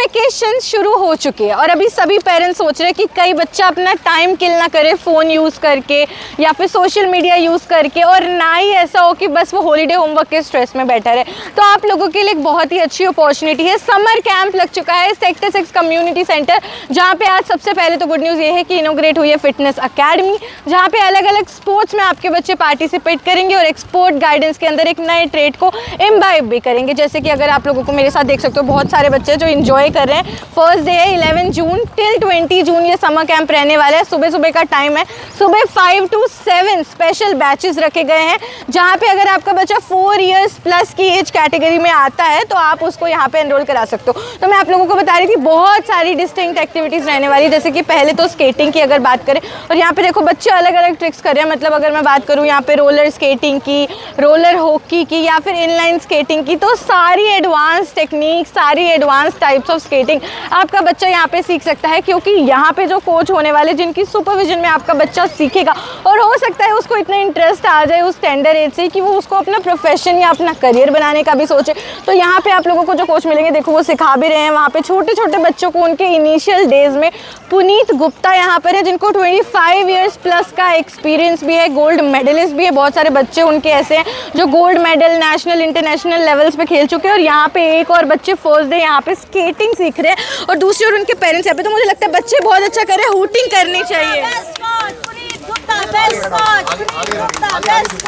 Vacation शुरू हो चुके हैं और अभी सभी पेरेंट्स सोच रहे हैं कि कई बच्चा अपना टाइम किल ना करे फ़ोन यूज़ करके या फिर सोशल मीडिया यूज़ करके, और ना ही ऐसा हो कि बस वो हॉलीडे होमवर्क के स्ट्रेस में बैठा रहे। तो आप लोगों के लिए एक बहुत ही अच्छी अपॉर्चुनिटी है। समर कैंप लग चुका है सेक्टर 6 कम्युनिटी सेंटर, जहाँ पे आज सबसे पहले तो गुड न्यूज़ ये है कि इनोग्रेट हुई है फिटनेस अकेडमी, जहाँ पे अलग अलग स्पोर्ट्स में आपके बच्चे पार्टिसिपेट करेंगे और एक्सपोर्ट गाइडेंस के अंदर एक नए ट्रेड को इम्बाइब भी करेंगे। जैसे कि अगर आप लोगों को मेरे साथ देख सकते हो, बहुत सारे बच्चे जो इंजॉय कर रहे हैं। फर्स्ट डे है 11 जून टिल 20 जून ये समर कैंप रहने वाला है। सुबह सुबह का टाइम है, सुबह 5 to 7 स्पेशल बैचेस रखे गए हैं, जहाँ पे अगर आपका बच्चा 4 इयर्स प्लस की एज कैटेगरी में आता है तो आप उसको यहाँ पे एनरोल करा सकते हो। तो मैं आप लोगों को बता रही थी बहुत सारी डिस्टिंक्ट एक्टिविटीज़ रहने वाली, जैसे कि पहले तो स्केटिंग की अगर बात करें, और यहाँ पे देखो बच्चे अलग अलग ट्रिक्स कर रहे हैं। मतलब अगर मैं बात करूँ यहाँ पे रोलर स्केटिंग की, रोलर हॉकी की या फिर इनलाइन स्केटिंग की, तो सारी एडवांस टेक्निक, सारी एडवांस टाइप्स ऑफ स्केटिंग आपका बच्चा यहाँ पे सीख सकता है, क्योंकि यहाँ पे जो कोच होने वाले जिनकी सुपरविजन में आपका बच्चा सीखेगा, और हो सकता है उसको इतना इंटरेस्ट आ जाए उस टेंडर एज से कि वो उसको अपना प्रोफेशन या अपना करियर बनाने का भी सोचे। तो यहाँ पे आप लोगों को जो कोच मिलेंगे, देखो वो सिखा भी रहे हैं वहाँ पे छोटे छोटे बच्चों को उनके इनिशियल डेज में। पुनीत गुप्ता यहाँ पर है, जिनको 25 ईयर्स प्लस का एक्सपीरियंस भी है, गोल्ड मेडलिस्ट भी है। बहुत सारे बच्चे उनके ऐसे हैं जो gold medal national international levels पे खेल चुके हैं, और यहाँ पे एक और बच्चे फर्स्ट डे यहाँ पे स्केटिंग सीख रहे हैं, और दूसरी ओर उनके पेरेंट्स यहाँ पे। तो मुझे लगता है बच्चे बहुत अच्छा कर रहे हैं, हूटिंग करनी चाहिए।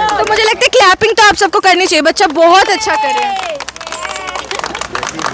तो मुझे लगता है क्लैपिंग तो आप सबको करनी चाहिए, बच्चा बहुत अच्छा कर रहे हैं।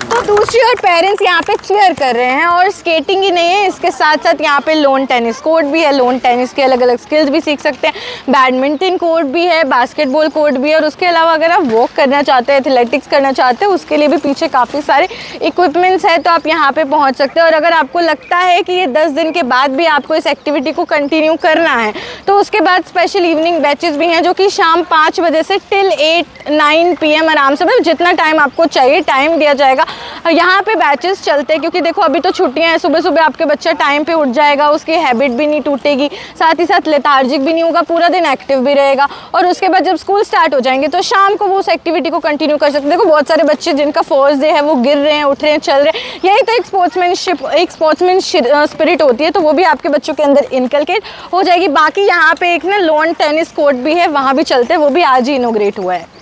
तो दूसरी ओर पेरेंट्स यहाँ पे चीयर कर रहे हैं, और स्केटिंग ही नहीं है, इसके साथ साथ यहाँ पे लोन टेनिस कोर्ट भी है। लोन टेनिस के अलग अलग स्किल्स भी सीख सकते हैं। बैडमिंटन कोर्ट भी है, बास्केटबॉल कोर्ट भी है, और उसके अलावा अगर आप वॉक करना चाहते हैं, एथलेटिक्स करना चाहते हैं, उसके लिए भी पीछे काफ़ी सारे इक्विपमेंट्स है, तो आप यहाँ पे पहुँच सकते हैं। और अगर आपको लगता है कि ये 10 दिन के बाद भी आपको इस एक्टिविटी को कंटिन्यू करना है, तो उसके बाद स्पेशल इवनिंग बैचेस भी हैं, जो कि शाम 5 बजे से टिल 8-9 PM आराम से, मतलब जितना टाइम आपको चाहिए टाइम दिया जाएगा। यहाँ पे बैचेस चलते हैं, क्योंकि देखो अभी तो छुट्टियाँ हैं, सुबह सुबह आपके बच्चा टाइम पे उठ जाएगा, उसकी हैबिट भी नहीं टूटेगी, साथ ही साथ लेथार्जिक भी नहीं होगा, पूरा दिन एक्टिव भी रहेगा। और उसके बाद जब स्कूल स्टार्ट हो जाएंगे तो शाम को वो उस एक्टिविटी को कंटिन्यू कर सकते हैं। देखो बहुत सारे बच्चे जिनका फर्स्ट डे है वो गिर रहे हैं, उठ रहे हैं, चल रहे हैं। यही तो एक स्पोर्ट्समैन स्पिरिट होती है, तो वो भी आपके बच्चों के अंदर इनकलकेट हो जाएगी। बाकी यहाँ पे एक ना लॉन टेनिस कोर्ट भी है, वहाँ भी चलते हैं, वो भी आज ही इनोग्रेट हुआ है।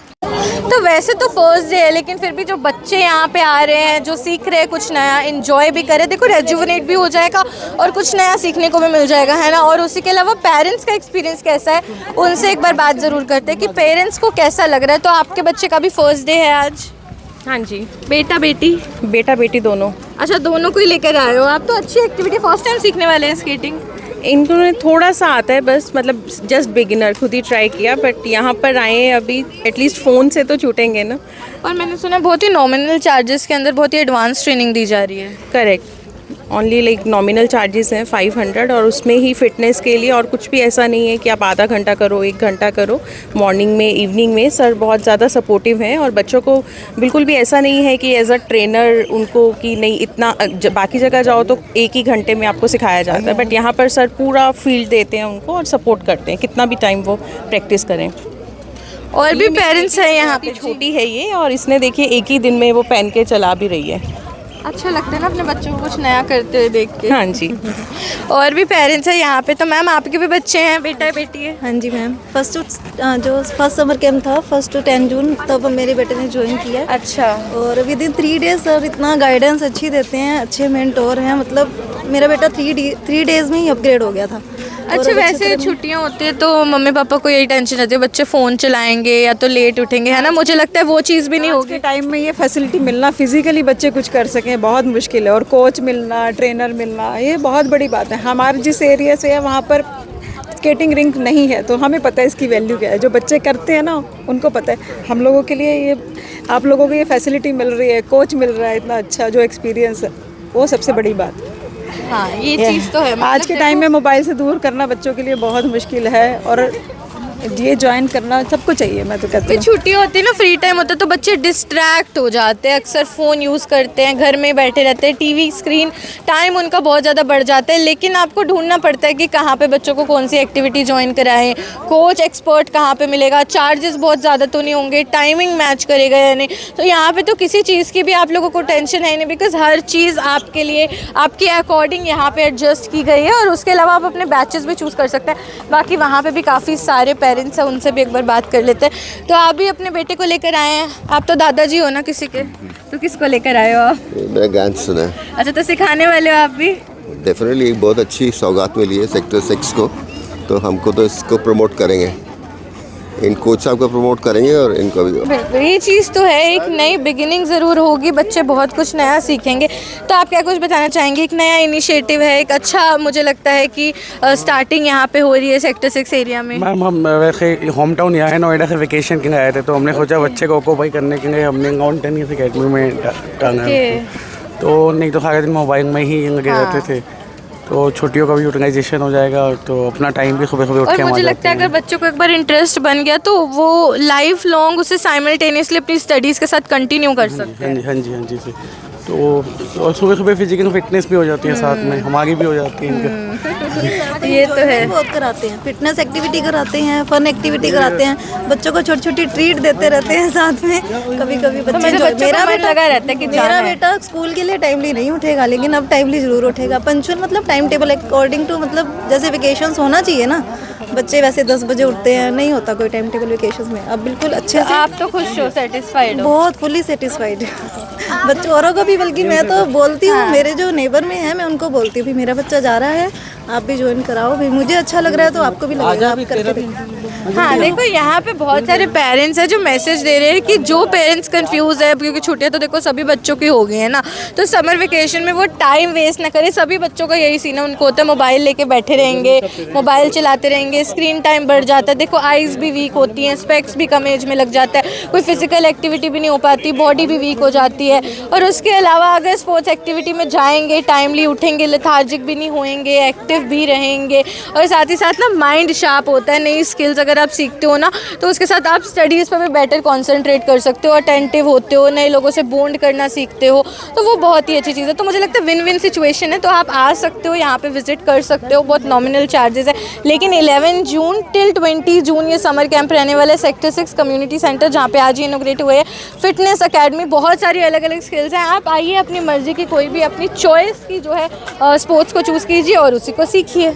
तो वैसे तो फर्स्ट डे है, लेकिन फिर भी जो बच्चे यहाँ पे आ रहे हैं, जो सीख रहे हैं कुछ नया, एंजॉय भी करे, देखो रेजुविनेट भी हो जाएगा और कुछ नया सीखने को भी मिल जाएगा, है ना। और उसी के अलावा पेरेंट्स का एक्सपीरियंस कैसा है, उनसे एक बार बात ज़रूर करते हैं कि पेरेंट्स को कैसा लग रहा है। तो आपके बच्चे का भी फर्स्ट डे है आज? हाँ जी, बेटा बेटी? बेटा बेटी दोनों। अच्छा, दोनों को ही लेकर आए हो आप। तो अच्छी एक्टिविटी, फर्स्ट टाइम सीखने वाले हैं स्केटिंग? इन्होंने थोड़ा सा आता है बस, मतलब जस्ट बिगिनर, खुद ही ट्राई किया, बट यहाँ पर आए हैं अभी, एटलीस्ट फ़ोन से तो छूटेंगे ना। और मैंने सुना बहुत ही नॉमिनल चार्जेस के अंदर बहुत ही एडवांस ट्रेनिंग दी जा रही है। Correct, only like nominal charges हैं 500, और उसमें ही फिटनेस के लिए, और कुछ भी ऐसा नहीं है कि आप आधा घंटा करो, 1 घंटा करो। मॉर्निंग में, इवनिंग में सर बहुत ज़्यादा सपोर्टिव हैं, और बच्चों को बिल्कुल भी ऐसा नहीं है कि एज अ ट्रेनर उनको कि नहीं इतना, बाकी जगह जाओ तो 1 ही घंटे में आपको सिखाया जाता है, बट यहाँ पर सर पूरा फील्ड देते हैं उनको और सपोर्ट करते हैं, कितना भी टाइम वो प्रैक्टिस करें। और भी पेरेंट्स हैं यहाँ पे? छोटी है ये, और इसने देखिए 1 ही दिन में वो पहन के चला भी रही है। अच्छा लगता है ना अपने बच्चों को कुछ नया करते हुए देख के। हाँ जी। और भी पेरेंट्स हैं यहाँ पे। तो मैम आपके भी बच्चे हैं, बेटा है बेटी है? हाँ जी मैम, फर्स्ट समर कैंप था 1 to 10 जून, तब मेरे बेटे ने ज्वाइन किया। अच्छा। और विद इन 3 डेज सर इतना गाइडेंस अच्छी देते हैं, अच्छे मेंटोर हैं, मतलब मेरा बेटा 3 डेज में ही अपग्रेड हो गया था। अच्छा, वैसे छुट्टियां होती है तो मम्मी पापा को यही टेंशन रहती है बच्चे फ़ोन चलाएंगे या तो लेट उठेंगे, है ना। मुझे लगता है वो चीज़ भी नहीं होगी। टाइम में ये फैसिलिटी मिलना, फिजिकली बच्चे कुछ कर सकें, बहुत मुश्किल है, और कोच मिलना, ट्रेनर मिलना, ये बहुत बड़ी बात है। हमारे जिस एरिया से है वहाँ पर स्केटिंग रिंक नहीं है, तो हमें पता है इसकी वैल्यू क्या है। जो बच्चे करते हैं ना उनको पता है। हम लोगों के लिए ये, आप लोगों को ये फैसिलिटी मिल रही है, कोच मिल रहा है इतना अच्छा, जो एक्सपीरियंस है, वो सबसे बड़ी बात है। हाँ, ये चीज़ तो है। आज के टाइम में मोबाइल से दूर करना बच्चों के लिए बहुत मुश्किल है, और ये ज्वाइन करना सबको चाहिए, मैं तो कहती हूँ। छुट्टी होती है ना, फ्री टाइम होता है तो बच्चे डिस्ट्रैक्ट हो जाते हैं, अक्सर फ़ोन यूज़ करते हैं, घर में बैठे रहते हैं, टीवी स्क्रीन टाइम उनका बहुत ज़्यादा बढ़ जाता है। लेकिन आपको ढूंढना पड़ता है कि कहाँ पे बच्चों को कौन सी एक्टिविटी ज्वाइन कराएं, कोच एक्सपर्ट कहाँ पे मिलेगा, चार्जेस बहुत ज़्यादा तो नहीं होंगे, टाइमिंग मैच करेगा या नहीं। तो यहाँ पे तो किसी चीज़ की भी आप लोगों को टेंशन है नहीं, बिकॉज हर चीज़ आपके लिए आपके अकॉर्डिंग यहाँ पे एडजस्ट की गई है। और उसके अलावा आप अपने बैचेस भी चूज़ कर सकते हैं। बाकी वहाँ पे भी काफ़ी सारे पेरेंट्स हैं, उनसे भी एक बार बात कर लेते हैं। तो आप भी अपने बेटे को लेकर आए हैं, आप तो दादाजी हो ना किसी के, तो किसको लेकर आए हो आप? मेरा ग्रैंडसन है। अच्छा, तो सिखाने वाले हो आप भी? डेफिनेटली एक बहुत अच्छी सौगात मिली है सेक्टर 6 को, तो हमको तो इसको प्रमोट करेंगे, इन कोच साहब को प्रमोट करेंगे और इनको भी। बिल्कुल, ये चीज़ तो है, एक नई बिगिनिंग ज़रूर होगी, बच्चे बहुत कुछ नया सीखेंगे। तो आप क्या कुछ बताना चाहेंगे? एक नया इनिशिएटिव है, एक अच्छा मुझे लगता है कि स्टार्टिंग यहाँ पे हो रही है सेक्टर 6 एरिया में। मैम हम वैसे होम टाउन यहाँ है नोएडा से वेकेशन के लिए आए थे, तो हमने सोचा बच्चे को ऑक्यूपाई करने के लिए हमने माउंटेनियर्स अकेडमी में टांगा है। तो नहीं तो सारे दिन मोबाइल में ही लगे रहते थे, तो छुट्टियों का भी यूटिलाइजेशन हो जाएगा, तो अपना टाइम भी सुबह सुबह उठ के। और मुझे लगता है अगर बच्चों को एक बार इंटरेस्ट बन गया तो वो लाइफ लॉन्ग उसे साइमल्टेनियसली अपनी स्टडीज़ के साथ कंटिन्यू कर सकते हैं। हाँ जी हाँ जी से। तो सुबह सुबह फिजिकल फिटनेस भी हो जाती है, साथ में हमारी भी हो जाती है इनके। ये तो है, बहुत कराते हैं, फिटनेस एक्टिविटी कराते हैं, फन एक्टिविटी कराते हैं, बच्चों को छोटी छोटी ट्रीट देते रहते हैं साथ में। कभी कभी बच्चे मेरा बेटा लगा रहता है कि मेरा बेटा स्कूल के लिए टाइमली नहीं उठेगा, लेकिन अब टाइमली जरूर उठेगा, पंक्चुअल मतलब टाइम टेबल अकॉर्डिंग टू, मतलब जैसे वेकेशंस होना चाहिए ना, बच्चे वैसे 10 बजे उठते हैं, नहीं होता कोई टाइम टेबल वेकेशंस में। अब बिल्कुल अच्छे से आप तो खुश हो, सेटिस्फाइड हो? बहुत फुली सेटिस्फाइड बच्चों औरों को भी, बल्कि मैं तो बोलती हूँ, मेरे जो नेबर में है मैं उनको बोलती हूँ भी मेरा बच्चा जा रहा है, आप भी ज्वाइन कराओ भी, मुझे अच्छा लग रहा है तो आपको भी लगेगा, आप करके देखो। हाँ, देखो यहाँ पे बहुत सारे पेरेंट्स हैं जो मैसेज दे रहे हैं कि जो पेरेंट्स कंफ्यूज है, क्योंकि छुट्टियाँ तो देखो सभी बच्चों की हो गई है ना, तो समर वेकेशन में वो टाइम वेस्ट ना करें। सभी बच्चों का यही सीन है, उनको होता है मोबाइल लेके बैठे रहेंगे, मोबाइल चलाते रहेंगे, स्क्रीन टाइम बढ़ जाता है, देखो आइज़ भी वीक होती हैं, स्पेक्स भी कम एज में लग जाता है, कोई फिजिकल एक्टिविटी भी नहीं हो पाती, बॉडी भी वीक हो जाती है। और उसके अलावा अगर स्पोर्ट्स एक्टिविटी में जाएंगे, टाइमली उठेंगे, लेथार्जिक भी नहीं होएंगे, एक्टिव भी रहेंगे, और साथ ही साथ ना माइंड शार्प होता है। नई स्किल्स अगर आप सीखते हो ना, तो उसके साथ आप स्टडीज़ पर भी बेटर कॉन्सेंट्रेट कर सकते हो, अटेंटिव होते हो, नए लोगों से बॉन्ड करना सीखते हो, तो वो बहुत ही अच्छी चीज़ है। तो मुझे लगता है विन विन सिचुएशन है, तो आप आ सकते हो, यहाँ पे विजिट कर सकते हो, बहुत नॉमिनल चार्जेस है। लेकिन 11 जून टिल 20 जून ये समर कैंप रहने वाला है सेक्टर 6 कम्युनिटी सेंटर, जहाँ पे आज ही इनोग्रेट हुए हैं फिटनेस अकेडमी। बहुत सारी अलग अलग स्किल्स हैं, आप आइए, अपनी मर्जी की कोई भी अपनी चॉइस की जो है स्पोर्ट्स को चूज़ कीजिए और उसी को सीखिए।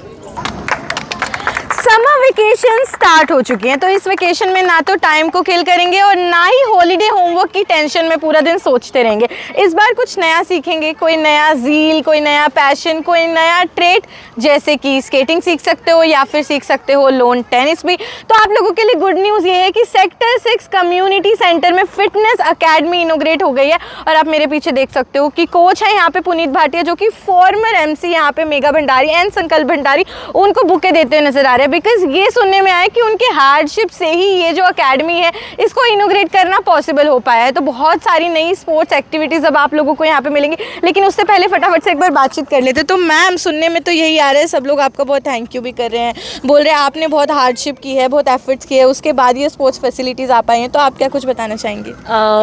समर वेकेशन स्टार्ट हो चुकी हैं, तो इस वेकेशन में ना तो टाइम को किल करेंगे और ना ही हॉलीडे होमवर्क की टेंशन में पूरा दिन सोचते रहेंगे। इस बार कुछ नया सीखेंगे, कोई नया ज़ील, कोई नया पैशन, कोई नया ट्रेड, जैसे कि स्केटिंग सीख सकते हो या फिर सीख सकते हो लोन टेनिस भी। तो आप लोगों के लिए गुड न्यूज़ ये है कि सेक्टर 6 कम्युनिटी सेंटर में फिटनेस अकेडमी इनोग्रेट हो गई है। और आप मेरे पीछे देख सकते हो कि कोच है यहाँ पे पुनीत भाटिया, जो कि फॉर्मर MC यहाँ पे मेघा भंडारी एंड संकल्प भंडारी उनको बुके देते हुए नजर आ रहे हैं। बिकॉज ये सुनने में आया कि उनके हार्डशिप से ही ये जो अकेडमी है इसको इनोग्रेट करना पॉसिबल हो पाया है। तो बहुत सारी नई स्पोर्ट्स एक्टिविटीज़ अब आप लोगों को यहाँ पे मिलेंगी। लेकिन उससे पहले फटाफट से एक बार बातचीत कर लेते। तो मैम, सुनने में तो यही आ रहा है, सब लोग आपका बहुत थैंक यू भी कर रहे हैं, बोल रहे हैं आपने बहुत हार्डशिप की है, बहुत एफर्ट्स किए, उसके बाद ये स्पोर्ट्स फैसिलिटीज़ आ पाई हैं। तो आप क्या कुछ बताना चाहेंगे?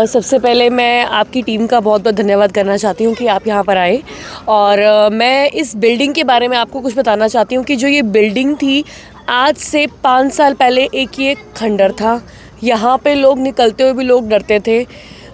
सबसे पहले मैं आपकी टीम का बहुत बहुत धन्यवाद करना चाहती हूँ कि आप यहाँ पर आए। और मैं इस बिल्डिंग के बारे में आपको कुछ बताना चाहती हूँ कि जो ये बिल्डिंग थी, आज से 5 साल पहले एक ये खंडर था। यहाँ पे लोग निकलते हुए भी लोग डरते थे,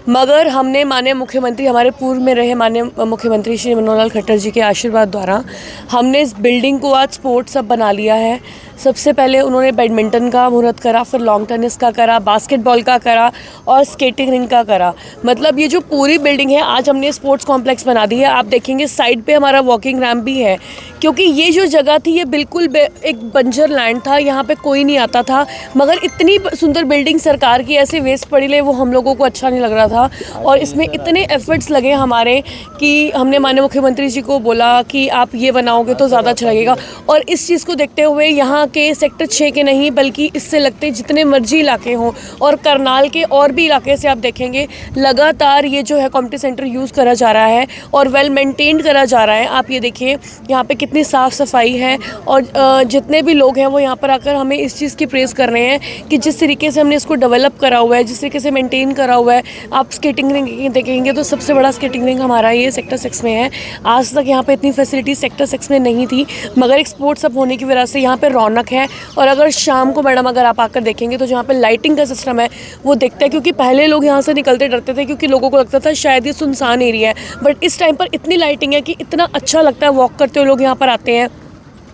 मगर हमने माननीय मुख्यमंत्री, हमारे पूर्व में रहे माननीय मुख्यमंत्री श्री मनोहर लाल खट्टर जी के आशीर्वाद द्वारा हमने इस बिल्डिंग को आज स्पोर्ट्स हब बना लिया है। सबसे पहले उन्होंने बैडमिंटन का मुहूर्त करा, फिर लॉन्ग टेनिस का करा, बास्केटबॉल का करा और स्केटिंग रिंग का करा। मतलब ये जो पूरी बिल्डिंग है आज हमने स्पोर्ट्स कॉम्प्लेक्स बना दी है। आप देखेंगे साइड पे हमारा वॉकिंग रैम्प भी है, क्योंकि ये जो जगह थी ये बिल्कुल एक बंजर लैंड था, यहाँ पे कोई नहीं आता था। मगर इतनी सुंदर बिल्डिंग सरकार की ऐसे वेस्ट पड़ी ले, वो हम लोगों को अच्छा नहीं लग रहा था। था और इसमें इतने एफर्ट्स लगे हमारे कि हमने माननीय मुख्यमंत्री जी को बोला कि आप ये बनाओगे तो ज़्यादा अच्छा लगेगा। और इस चीज़ को देखते हुए यहाँ के सेक्टर 6 के नहीं बल्कि इससे लगते जितने मर्जी इलाके हों और करनाल के और भी इलाके से आप देखेंगे लगातार ये जो है कम्युनिटी सेंटर यूज़ करा जा रहा है और वेल मेंटेन्ड करा जा रहा है। आप ये देखिए यहाँ पे कितनी साफ़ सफाई है और जितने भी लोग हैं वो यहाँ पर आकर हमें इस चीज़ की प्रेज़ कर रहे हैं कि जिस तरीके से हमने इसको डेवलप करा हुआ है, जिस तरीके से मेंटेन करा हुआ है। आप स्केटिंग रिंग देखेंगे तो सबसे बड़ा स्केटिंग रिंग हमारा ये सेक्टर 6 में है। आज तक यहाँ पे इतनी फैसिलिटी सेक्टर 6 में नहीं थी, मगर एक स्पोर्ट्स हब होने की वजह से यहाँ पे रौनक है। और अगर शाम को मैडम अगर आप आकर देखेंगे तो जहाँ पे लाइटिंग का सिस्टम है वो दिखता है, क्योंकि पहले लोग यहाँ से निकलते डरते थे क्योंकि लोगों को लगता था शायद ये सुनसान एरिया है, बट इस टाइम पर इतनी लाइटिंग है कि इतना अच्छा लगता है, वॉक करते हुए लोग यहाँ पर आते हैं।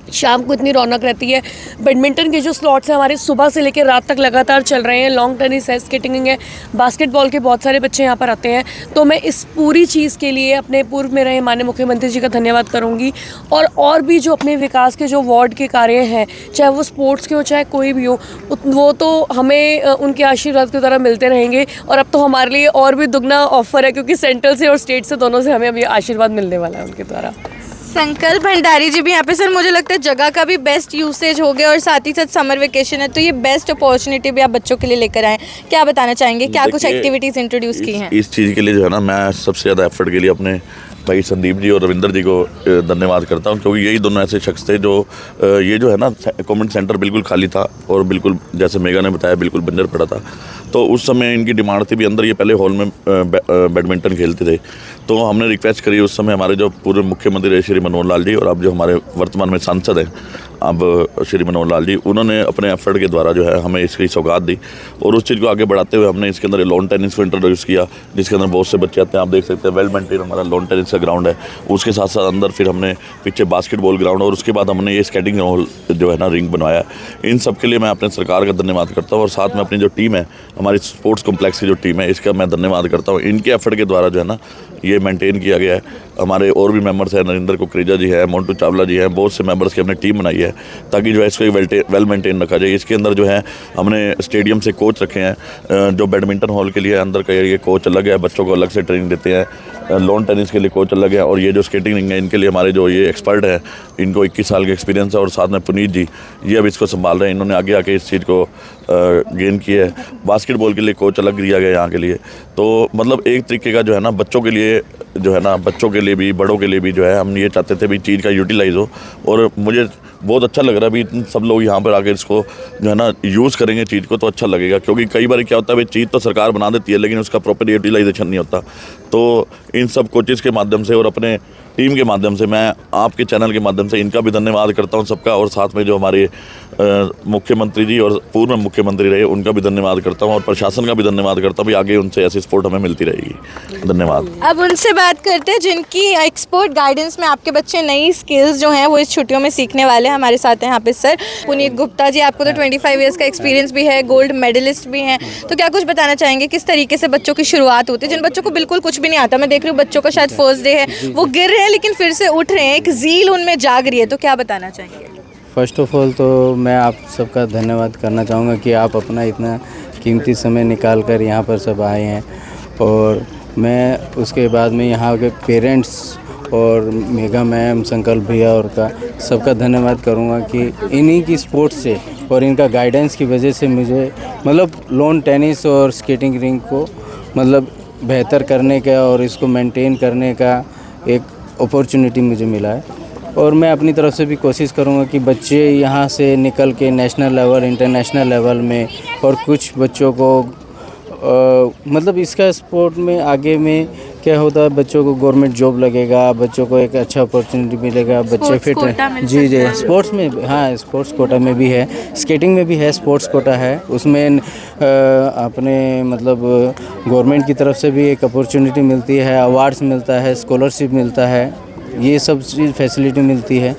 शाम को इतनी रौनक रहती है। बैडमिंटन के जो स्लॉट्स हैं हमारे सुबह से लेकर रात तक लगातार चल रहे हैं। लॉन्ग टेनिस है, स्केटिंग है, बास्केटबॉल के बहुत सारे बच्चे यहाँ पर आते हैं। तो मैं इस पूरी चीज़ के लिए अपने पूर्व में रहे माननीय मुख्यमंत्री जी का धन्यवाद करूँगी। और भी जो अपने विकास के जो वार्ड के कार्य हैं, चाहे वो स्पोर्ट्स के हो चाहे कोई भी हो, वो तो हमें उनके आशीर्वाद की तरह मिलते रहेंगे। और अब तो हमारे लिए और भी दुगना ऑफर है क्योंकि सेंट्रल से और स्टेट से दोनों से हमें अभी आशीर्वाद मिलने वाला है उनके द्वारा। संकल्प भंडारी जी भी यहाँ पे। सर मुझे लगता है जगह का भी बेस्ट यूसेज हो गया और साथ ही साथ समर वेकेशन है तो ये बेस्ट अपॉर्चुनिटी भी आप बच्चों के लिए लेकर आए। क्या बताना चाहेंगे, क्या कुछ एक्टिविटीज़ इंट्रोड्यूस की हैं? इस चीज़ के लिए जो है ना, मैं सबसे ज़्यादा एफर्ट के लिए अपने भाई संदीप जी और रविंदर जी को धन्यवाद करता हूँ, क्योंकि यही दोनों ऐसे शख्स थे जो ये जो है ना कम्युनिटी सेंटर बिल्कुल खाली था और बिल्कुल जैसे मेगा ने बताया बिल्कुल बंजर पड़ा था। तो उस समय इनकी डिमांड थी भी अंदर ये पहले हॉल में बैडमिंटन खेलते थे। तो हमने रिक्वेस्ट करी, उस समय हमारे जो पूर्व मुख्यमंत्री रहे श्री मनोहर लाल जी और अब जो हमारे वर्तमान में सांसद हैं अब श्री मनोहर लाल जी, उन्होंने अपने एफर्ट के द्वारा जो है हमें इसकी सौगात दी। और उस चीज़ को आगे बढ़ाते हुए हमने इसके अंदर लॉन टेनिस को इंट्रोड्यूस किया, जिसके अंदर बहुत से बच्चे आते हैं। आप देख सकते हैं वेल मेंटेन हमारा लॉन टेनिस का ग्राउंड है। उसके साथ साथ अंदर फिर हमने पीछे बास्केटबॉल ग्राउंड और उसके बाद हमने ये स्केटिंग हॉल जो है ना रिंग बनवाया। इन सब के लिए मैं अपने सरकार का धन्यवाद करता हूँ और साथ में अपनी जो टीम है, हमारी स्पोर्ट्स कॉम्प्लेक्स की जो टीम है, इसका मैं धन्यवाद करता हूँ। इनके एफर्ट के द्वारा जो है ना ये मेंटेन किया गया है। हमारे और भी मेंबर्स हैं, नरेंद्र कुकरेजा जी हैं, मोन्टू चावला जी हैं, बहुत से मेंबर्स की हमने टीम बनाई है ताकि जो है इसको वेल मेंटेन रखा जाए। इसके अंदर जो है हमने स्टेडियम से कोच रखे हैं, जो बैडमिंटन हॉल के लिए अंदर का ये कोच अलग है, बच्चों को अलग से ट्रेनिंग देते हैं। लॉन टेनिस के लिए कोच अलग है और ये जो स्केटिंग रिंग है इनके लिए हमारे जो ये एक्सपर्ट हैं, इनको 21 साल का एक्सपीरियंस है और साथ में पुनीत जी ये अब इसको संभाल रहे हैं। इन्होंने आगे आके इस चीज़ को गेन किया है। बास्केटबॉल के लिए कोच अलग दिया गया यहाँ के लिए। तो मतलब एक तरीके का जो है ना बच्चों के लिए जो है ना, बच्चों के लिए भी बड़ों के लिए भी जो है हम ये चाहते थे भी चीज़ का यूटिलाइज हो। और मुझे बहुत अच्छा लग रहा है भी सब लोग यहाँ पर आकर इसको जो है ना यूज़ करेंगे चीज़ को तो अच्छा लगेगा, क्योंकि कई बार क्या होता है भाई चीज़ तो सरकार बना देती है लेकिन उसका प्रॉपर यूटिलाइजेशन नहीं होता। तो इन सब कोचेज़ के माध्यम से और अपने टीम के माध्यम से मैं आपके चैनल के माध्यम से इनका भी धन्यवाद करता हूँ सबका, और साथ में जो हमारे मुख्यमंत्री जी और पूर्व मुख्यमंत्री रहे उनका भी धन्यवाद करता हूँ और प्रशासन का भी धन्यवाद करता हूँ। आगे उनसे ऐसी सपोर्ट हमें मिलती रहेगी। धन्यवाद। अब उनसे बात करते हैं जिनकी एक्सपर्ट गाइडेंस में आपके बच्चे नई स्किल्स जो हैं वो इस छुट्टियों में सीखने वाले हैं। हमारे साथ हैं यहाँ पे सर पुनीत गुप्ता जी। आपको तो 25 ईयर्स का एक्सपीरियंस भी है, गोल्ड मेडलिस्ट भी हैं, तो क्या कुछ बताना चाहेंगे किस तरीके से बच्चों की शुरुआत होती है? जिन बच्चों को बिल्कुल कुछ भी नहीं आता, मैं देख रही हूँ बच्चों का शायद फर्स्ट डे है, वो गिर रहे हैं लेकिन फिर से उठ रहे हैं, एक ज़ील उनमें जाग रही है, तो क्या बताना चाहेंगे? फ़र्स्ट ऑफ ऑल तो मैं आप सबका धन्यवाद करना चाहूँगा कि आप अपना इतना कीमती समय निकाल कर यहाँ पर सब आए हैं। और मैं उसके बाद में यहाँ के पेरेंट्स और मेगा मैम, संकल्प भैया और का सबका धन्यवाद करूँगा कि इन्हीं की सपोर्ट से और इनका गाइडेंस की वजह से मुझे मतलब लॉन टेनिस और स्केटिंग रिंग को मतलब बेहतर करने का और इसको मेंटेन करने का एक अपॉर्चुनिटी मुझे मिला है। और मैं अपनी तरफ से भी कोशिश करूंगा कि बच्चे यहाँ से निकल के नेशनल लेवल, इंटरनेशनल लेवल में और कुछ बच्चों को मतलब इसका स्पोर्ट में आगे में क्या होता है, बच्चों को गवर्नमेंट जॉब लगेगा, बच्चों को एक अच्छा अपॉर्चुनिटी मिलेगा, बच्चे फिट हैं। जी जी, स्पोर्ट्स में हाँ, स्पोर्ट्स कोटा में भी है, स्केटिंग में भी है, स्पोर्ट्स कोटा है, उसमें अपने मतलब गवर्नमेंट की तरफ से भी एक अपॉर्चुनिटी मिलती है, अवार्ड्स मिलता है, स्कॉलरशिप मिलता है, ये सब चीज़ फैसिलिटी मिलती है।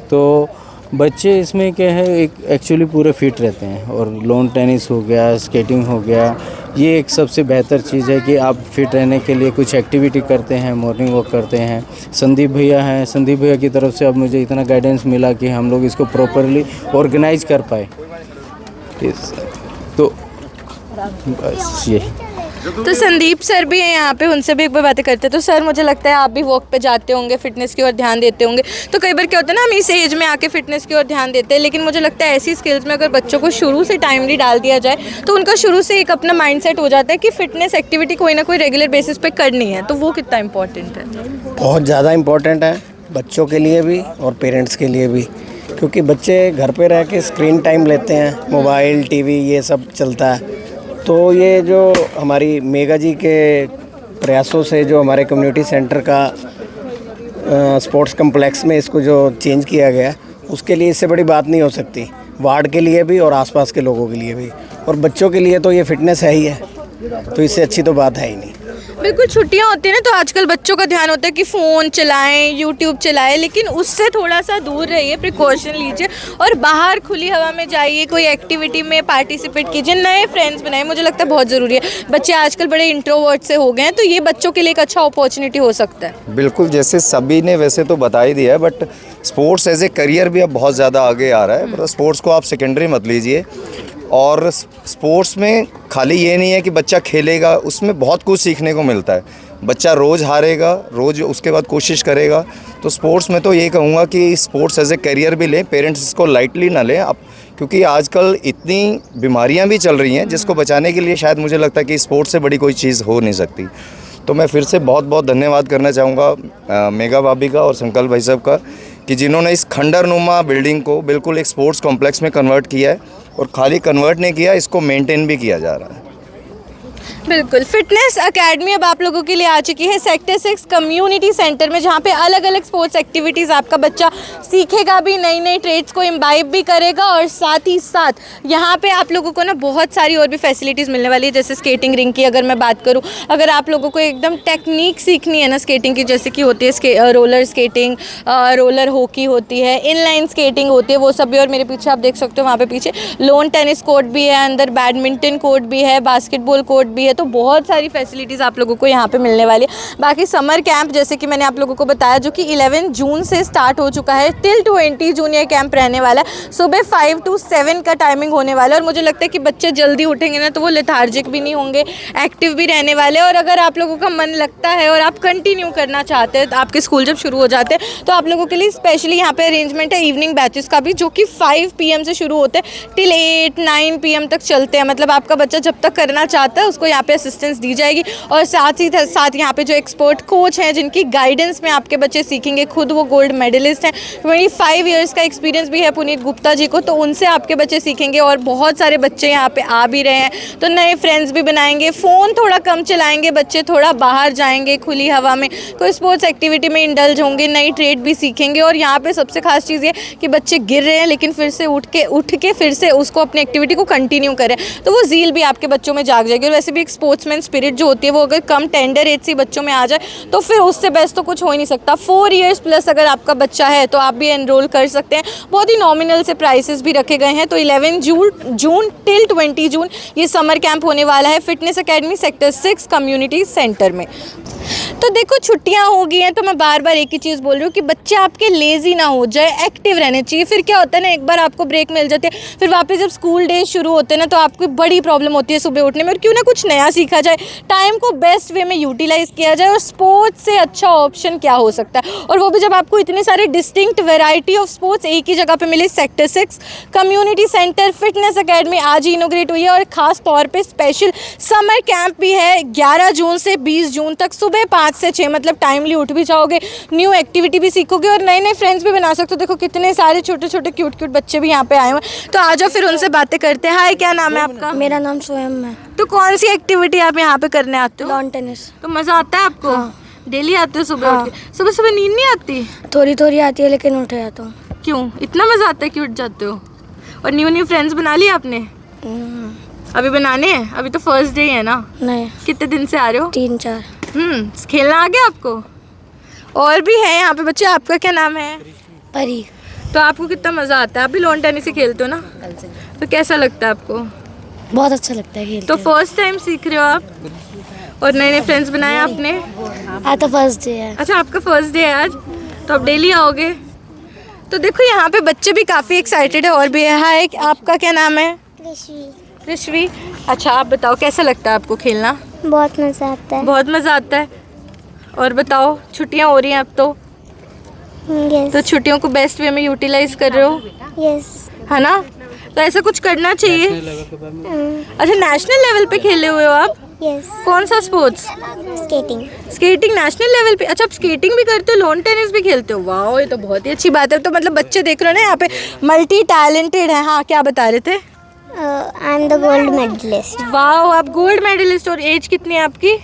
तो बच्चे इसमें क्या है एक एक्चुअली पूरे फिट रहते हैं। और लॉन टेनिस हो गया, स्केटिंग हो गया, ये एक सबसे बेहतर चीज़ है कि आप फिट रहने के लिए कुछ एक्टिविटी करते हैं, मॉर्निंग वॉक करते हैं। संदीप भैया हैं, संदीप भैया की तरफ से अब मुझे इतना गाइडेंस मिला कि हम लोग इसको प्रॉपरली ऑर्गेनाइज कर पाए। तो बस यही। तो संदीप सर भी हैं यहाँ पे, उनसे भी एक बार बातें करते हैं। तो सर, मुझे लगता है आप भी वॉक पे जाते होंगे, फिटनेस की ओर ध्यान देते होंगे। तो कई बार क्या होता है ना, हम इस एज में आके फिटनेस की ओर ध्यान देते हैं, लेकिन मुझे लगता है ऐसी स्किल्स में अगर बच्चों को शुरू से टाइमली डाल दिया जाए तो उनका शुरू से एक अपना माइंडसेट हो जाता है कि फिटनेस एक्टिविटी कोई ना कोई रेगुलर बेसिस पे करनी है। तो वो कितना इंपॉर्टेंट है? बहुत ज़्यादा इम्पोर्टेंट है, बच्चों के लिए भी और पेरेंट्स के लिए भी, क्योंकि बच्चे घर पे रह के स्क्रीन टाइम लेते हैं, मोबाइल, टीवी ये सब चलता है। तो ये जो हमारी मेगा जी के प्रयासों से जो हमारे कम्युनिटी सेंटर का स्पोर्ट्स कम्प्लेक्स में इसको जो चेंज किया गया, उसके लिए इससे बड़ी बात नहीं हो सकती, वार्ड के लिए भी और आसपास के लोगों के लिए भी, और बच्चों के लिए तो ये फिटनेस है ही है, तो इससे अच्छी तो बात है ही नहीं। बिल्कुल, छुट्टियां होती हैं ना, तो आजकल बच्चों का ध्यान होता है कि फ़ोन चलाएं, यूट्यूब चलाएं, लेकिन उससे थोड़ा सा दूर रहिए, प्रिकॉशन लीजिए और बाहर खुली हवा में जाइए, कोई एक्टिविटी में पार्टिसिपेट कीजिए, नए फ्रेंड्स बनाएं। मुझे लगता है बहुत ज़रूरी है। बच्चे आजकल बड़े इंट्रोवर्ट से हो गए हैं, तो ये बच्चों के लिए एक अच्छा अपॉर्चुनिटी हो सकता है। बिल्कुल, जैसे सभी ने वैसे तो बता ही दिया है, but sports as a career भी अब बहुत ज़्यादा आगे आ रहा है। मतलब स्पोर्ट्स को आप सेकेंडरी मत लीजिए, और स्पोर्ट्स में खाली ये नहीं है कि बच्चा खेलेगा, उसमें बहुत कुछ सीखने को मिलता है। बच्चा रोज़ हारेगा, रोज़ उसके बाद कोशिश करेगा। तो स्पोर्ट्स में तो ये कहूँगा कि स्पोर्ट्स एज ए करियर भी लें, पेरेंट्स इसको लाइटली ना लें अब, क्योंकि आजकल इतनी बीमारियां भी चल रही हैं जिसको बचाने के लिए शायद मुझे लगता है कि स्पोर्ट्स से बड़ी कोई चीज़ हो नहीं सकती। तो मैं फिर से बहुत बहुत धन्यवाद करना चाहूँगा मेगा भाभी का और संकल्प भाई साहब का, कि जिन्होंने इस खंडरनुमा बिल्डिंग को बिल्कुल एक स्पोर्ट्स कॉम्प्लेक्स में कन्वर्ट किया है, और खाली कन्वर्ट नहीं किया, इसको मेंटेन भी किया जा रहा है। बिल्कुल, फिटनेस एकेडमी अब आप लोगों के लिए आ चुकी है सेक्टर 6 कम्युनिटी सेंटर में, जहाँ पे अलग अलग स्पोर्ट्स एक्टिविटीज़ आपका बच्चा सीखेगा भी, नई नई ट्रेड्स को इम्बाइब भी करेगा, और साथ ही साथ यहाँ पे आप लोगों को ना बहुत सारी और भी फैसिलिटीज़ मिलने वाली है। जैसे स्केटिंग रिंग की अगर मैं बात करूँ, अगर आप लोगों को एकदम टेक्निक सीखनी है ना स्केटिंग की, जैसे कि होती है रोलर स्केटिंग, रोलर हॉकी होती है, इनलाइन स्केटिंग होती है, वो सब भी। और मेरे पीछे आप देख सकते हो, वहाँ पे पीछे लोन टेनिस कोर्ट भी है, अंदर बैडमिंटन कोर्ट भी है, बास्केटबॉल कोर्ट भी है। तो बहुत सारी फैसिलिटीज़ आप लोगों को यहाँ पे मिलने वाली है। बाकी समर कैंप, जैसे कि मैंने आप लोगों को बताया, जो कि 11 जून से स्टार्ट हो चुका है, टिल 20 जून ये कैंप रहने वाला है। सुबह 5 to 7 का टाइमिंग होने वाला है, और मुझे लगता है कि बच्चे जल्दी उठेंगे ना तो वो लेथार्जिक भी नहीं होंगे, एक्टिव भी रहने वाले। और अगर आप लोगों का मन लगता है और आप कंटिन्यू करना चाहते हैं, तो आपके स्कूल जब शुरू हो जाते हैं तो आप लोगों के लिए स्पेशली यहाँ पे अरेंजमेंट है इवनिंग बैचेस का भी, जो कि 5 PM से शुरू होते हैं टिल 8-9 PM तक चलते हैं। मतलब आपका बच्चा जब तक करना चाहता है उसको यहाँ पे असिस्टेंस दी जाएगी, और साथ ही साथ यहाँ पे जो एक्सपर्ट कोच हैं जिनकी गाइडेंस में आपके बच्चे सीखेंगे, खुद वो गोल्ड मेडलिस्ट हैं, 25 ईयर्स का एक्सपीरियंस भी है पुनीत गुप्ता जी को, तो उनसे आपके बच्चे सीखेंगे। और बहुत सारे बच्चे यहाँ पे आ भी रहे हैं, तो नए फ्रेंड्स भी बनाएंगे, फ़ोन थोड़ा कम चलाएंगे बच्चे, थोड़ा बाहर जाएंगे खुली हवा में, कोई स्पोर्ट्स एक्टिविटी में इंडल्ज होंगे, नई ट्रेड भी सीखेंगे। और यहाँ पे सबसे खास चीज़ ये कि बच्चे गिर रहे हैं लेकिन फिर से उठ के फिर से उसको अपनी एक्टिविटी को कंटिन्यू करें, तो वो ज़ील भी आपके बच्चों में जाग जाएगी। और वैसे भी एक स्पोर्ट्समैन स्पिरिट जो होती है वो अगर कम टेंडर एज से बच्चों में आ जाए तो फिर उससे बेस्ट तो कुछ हो ही नहीं सकता। 4 years प्लस अगर आपका बच्चा है तो आप भी एनरोल कर सकते हैं। बहुत ही नॉमिनल से प्राइसेस भी रखे गए हैं। तो 11 जून टिल 20 जून ये समर कैंप होने वाला है fitness academy sector 6 community centre में। तो देखो, छुट्टियां हो गई हैं तो मैं बार बार एक ही चीज़ बोल रही हूँ कि बच्चे आपके लेज़ी ना हो जाए, एक्टिव रहने चाहिए। फिर क्या होता है ना, एक बार आपको ब्रेक मिल जाती है, फिर वापस जब स्कूल डे शुरू होते हैं ना तो आपको बड़ी प्रॉब्लम होती है सुबह उठने में। और क्यों ना कुछ नया सीखा जाए, टाइम को बेस्ट वे में यूटिलाइज़ किया जाए, और स्पोर्ट्स से अच्छा ऑप्शन क्या हो सकता है, और वो भी जब आपको इतने सारे डिस्टिंक्ट वेराइटी ऑफ स्पोर्ट्स एक ही जगह पर मिले। Sector 6 community centre fitness academy आज ही इनोग्रेट हुई है, और ख़ास तौर पर स्पेशल समर कैंप भी है 11 जून से 20 जून तक, सुबह 5 से 6। मतलब टाइमली उठ भी जाओगे, न्यू एक्टिविटी भी सीखोगे, और नए नए फ्रेंड्स भी बना सकते हो। देखो कितने सारे छोटे छोटे क्यूट बच्चे भी यहाँ पे आए हुए हैं। तो आ जाओ फिर उनसे बातें करते हैं। हाय, क्या नाम है आपका? मेरा नाम स्वयं है। तो कौन सी एक्टिविटी आप यहाँ पे करने आते हो? Lawn tennis. तो मज़ा आता है आपको? हाँ। डेली आते हो सुबह? उठ के सुबह सुबह नींद नहीं आती? थोड़ी थोड़ी आती है लेकिन उठ जाता हूँ। क्यों इतना मज़ा आता है कि उठ जाते हो? और न्यू फ्रेंड्स बना लिए आपने? अभी बनाने हैं? अभी तो फर्स्ट डे है ना। नहीं। कितने दिन से आ रहे हो? 3-4। खेलना आ गया आपको? और भी है यहाँ पे बच्चे। आपका क्या नाम है? परी। तो आपको कितना मज़ा आता है? आप भी लॉन टेनिस से खेलते हो ना? तो कैसा लगता है आपको? बहुत अच्छा लगता है खेलते। तो फर्स्ट टाइम सीख रहे हो आप, और नए नए फ्रेंड्स बनाए आपने? आज तो फर्स्ट डे है। अच्छा, आपका फर्स्ट डे है आज, तो आप डेली आओगे? तो देखो यहाँ पे बच्चे भी काफ़ी एक्साइटेड है। और भी है। हाय, आपका क्या नाम है? ऋषि। ऋषि, अच्छा आप बताओ कैसा लगता है आपको खेलना? बहुत मज़ा आता है। बहुत मज़ा आता है। और बताओ छुट्टियां हो रही हैं अब तो यस तो छुट्टियों को बेस्ट वे में यूटिलाइज कर रहे हो, यस। है ना? तो ऐसा कुछ करना चाहिए। अच्छा नेशनल लेवल पे खेले हुए हो आप? यस। कौन सा sports? Skating. Skating national level पे? अच्छा आप स्केटिंग भी करते हो, लॉन टेनिस भी खेलते हो? वाह ये तो बहुत ही अच्छी बात है। तो मतलब बच्चे देख रहे हो ना यहाँ पे मल्टी टैलेंटेड है। हाँ क्या बता रहे थे? I am the gold medallist. वाह आप गोल्ड मेडलिस्ट। और एज कितनी है आपकी?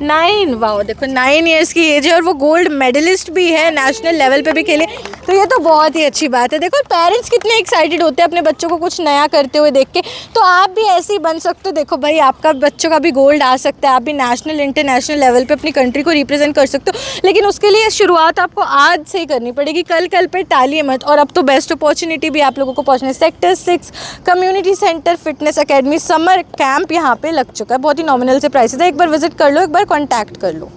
9। वाह देखो 9 इयर्स की एज है और वो गोल्ड मेडलिस्ट भी है, नेशनल लेवल पे भी खेले। तो ये तो बहुत ही अच्छी बात है। देखो पेरेंट्स कितने एक्साइटेड होते हैं अपने बच्चों को कुछ नया करते हुए देख के। तो आप भी ऐसे ही बन सकते हो। देखो भाई आपका बच्चों का भी गोल्ड आ सकता है, आप भी नेशनल इंटरनेशनल लेवल पे अपनी कंट्री को रिप्रेजेंट कर सकते हो। लेकिन उसके लिए शुरुआत आपको आज से ही करनी पड़ेगी, कल पे टालिए मत। और अब तो बेस्ट अपॉर्चुनिटी भी आप लोगों को पहुँचने, sector 6 community centre fitness academy summer camp यहाँ पे लग चुका है। बहुत ही नॉमिनल से प्राइसेस है, एक बार विजिट कर लो, एक बार कॉन्टैक्ट कर लो।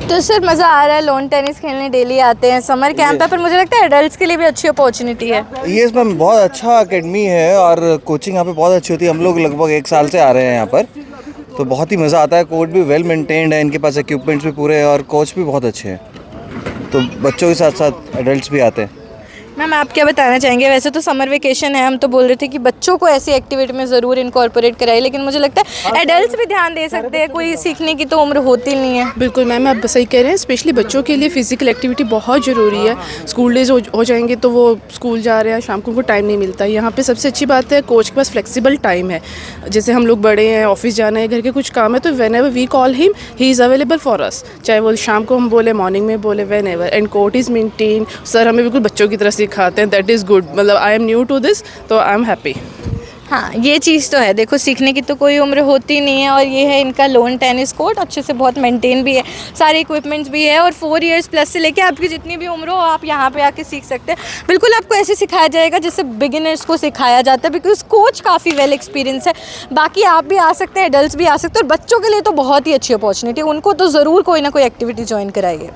तो सर मज़ा आ रहा है, लॉन टेनिस खेलने डेली आते हैं, समर कैंप है, पर मुझे लगता है एडल्ट्स के लिए भी अच्छी अपॉर्चुनिटी है। यस मैम, बहुत अच्छा एकेडमी है और कोचिंग यहाँ पे बहुत अच्छी होती है। हम लोग लगभग 1 साल से आ रहे हैं यहाँ पर, तो बहुत ही मज़ा आता है। कोर्ट भी वेल मेंटेन्ड है, इनके पास इक्विपमेंट्स भी पूरे हैं और कोच भी बहुत अच्छे हैं। तो बच्चों के साथ साथ एडल्ट्स भी आते हैं। मैम आप क्या बताना चाहेंगे? वैसे तो समर वेकेशन है, हम तो बोल रहे थे कि बच्चों को ऐसी एक्टिविटी में ज़रूर इनकॉर्पोरेट कराए, लेकिन मुझे लगता है एडल्ट्स भी ध्यान दे सकते हैं, कोई सीखने की तो उम्र होती नहीं है। बिल्कुल मैम आप सही कह रहे हैं। स्पेशली बच्चों के लिए फिजिकल एक्टिविटी बहुत ज़रूरी है। स्कूल डेज हो जाएंगे तो वो स्कूल जा रहे हैं, शाम को उनको टाइम नहीं मिलता। यहाँ पे सबसे अच्छी बात है कोच के पास फ्लेक्सिबल टाइम है। जैसे हम लोग बड़े हैं, ऑफिस जाना है, घर के कुछ काम है, तो whenever we call him he is available for us. चाहे वो शाम को हम बोले, मॉर्निंग में बोले, whenever. And court is maintain. Sir हमें बिल्कुल बच्चों की तरह सिखाते हैं। That is good. मतलब I am new to this, तो आई एम हैप्पी। हाँ ये चीज़ तो है। देखो सीखने की तो कोई उम्र होती नहीं है। और ये है इनका लॉन टेनिस कोर्ट, अच्छे से बहुत मेंटेन भी है, सारे इक्विपमेंट्स भी है। और 4 इयर्स प्लस से लेके आपकी जितनी भी उम्र हो आप यहाँ पे आके सीख सकते हैं। बिल्कुल आपको ऐसे सिखाया जाएगा जैसे बिगिनर्स को सिखाया जाता है, बिकॉज कोच काफ़ी वेल एक्सपीरियंस है। बाकी आप भी आ सकते हैं, एडल्ट्स भी आ सकते हैं। और बच्चों के लिए तो बहुत ही अच्छी अपॉर्चुनिटी है, उनको तो ज़रूर कोई ना कोई एक्टिविटी ज्वाइन कराइए।